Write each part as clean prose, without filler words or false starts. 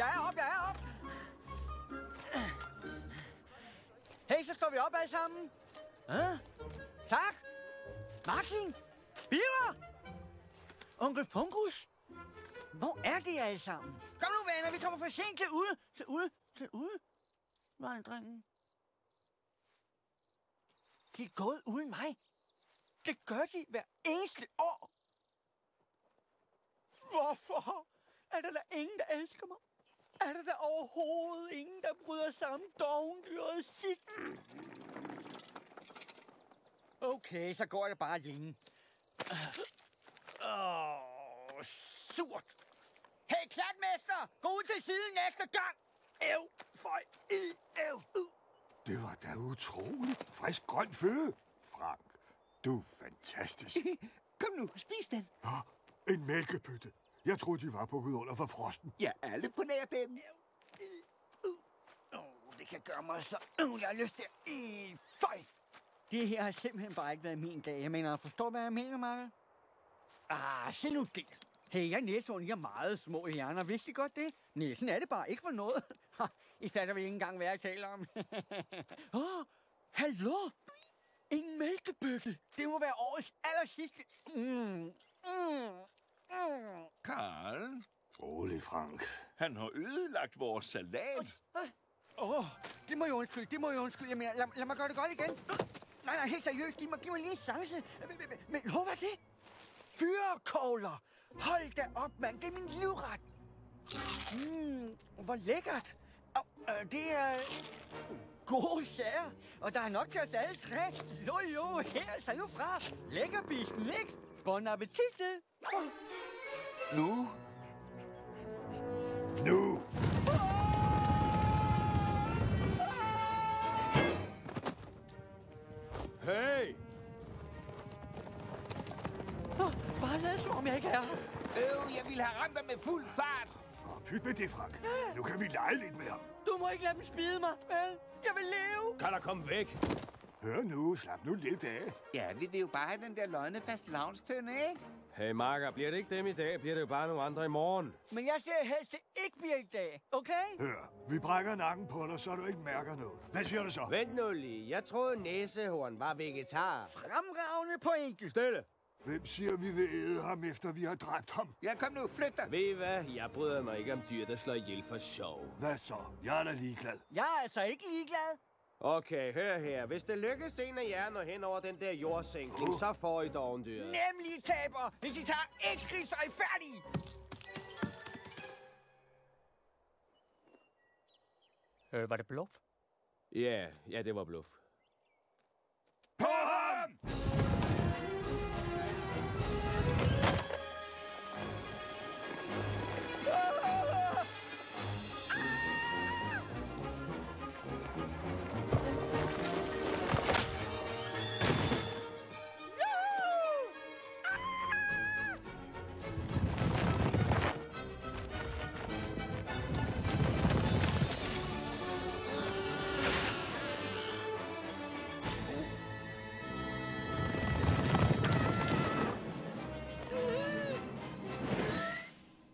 jeg er op. Hey, så står vi op alle sammen. Tak. Martin. Birger. Onkel Fungus. Hvor er de alle sammen? Kom nu, venner, vi kommer for sent til udvandringen. De er gået uden mig. Det gør de hver eneste år. Hvorfor? Er der ingen, der elsker mig? Er der overhovedet ingen, der bryder sammen dovendyret sit? Okay, så går det bare alene. Surt. Hey, klatmester! Gå ud til siden næste gang! Det var da utroligt. Frisk grøn føde. Frank, du er fantastisk. Kom nu, spis den. En mælkebøtte. Jeg troede, de var bukket under for frosten. Ja, alle på nær dem. Det kan gøre mig så... jeg har lyst til at... Føj! Det her har simpelthen bare ikke været min dag. Jeg mener, forstår hvad jeg mener, Marke? Se nu det. Hey, jeg næsehorn, I er meget små hjerner. Vidste I godt det? Næsen er det bare ikke for noget. I fatter vel ikke engang, hvad jeg taler om. Hallo? En mælkebøtte. Det må være årets allersidste... Karl, Rolig, Frank. han har ødelagt vores salat. Det må jeg undskylde. Jeg mener, lad mig gøre det godt igen. Nej, helt seriøst. Giv mig lige en chance. Men hvad er det? Fyrekogler. Hold da op, mand. Det er min livret. Hvor lækkert. Det er gode sager. Og der er nok til os alle tre. Jo, her, sag nu fra. Lækkerbisen, ikke? Bon appetit. Nu? Hey! Bare lad som om jeg ikke er her. Jeg ville have ramt dig med fuld fart. Pyt med det, Frank. Nu kan vi lege lidt med ham. Du må ikke lade dem spide mig, vel? Jeg vil leve. Kan der komme væk? Hør nu, slap nu lidt af. Ja, vi vil jo bare have den der løgnefast lavnstønde, ikke? Hey, Marker, bliver det ikke dem i dag, bliver det jo bare nogle andre i morgen. Men jeg ser helst, det ikke bliver i dag, okay? Hør, vi brækker nakken på dig, så du ikke mærker noget. Hvad siger du så? Vent nu lige. Jeg troede, næsehorn var vegetar. Fremragende pointe. Stille. Hvem siger, vi vil æde ham, efter vi har dræbt ham? Ja, kom nu, flyt dig. Ved I hvad? Jeg bryder mig ikke om dyr, der slår ihjel for sjov. Hvad så? Jeg er da ligeglad. Jeg er altså ikke ligeglad. Okay, hør her. Hvis det lykkes en af jer når hen over den der jordsænkning, så får I dovendyret. Nemlig taber. Hvis I tager et skridt, så er I færdige. Var det bluff? Ja, det var bluff. På ham!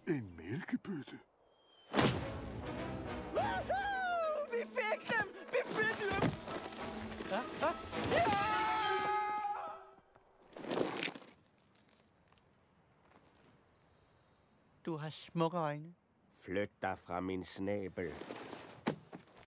En mælkebøtte. Vi fik dem! Du har smukke øjne. Flyt dig fra min snabel.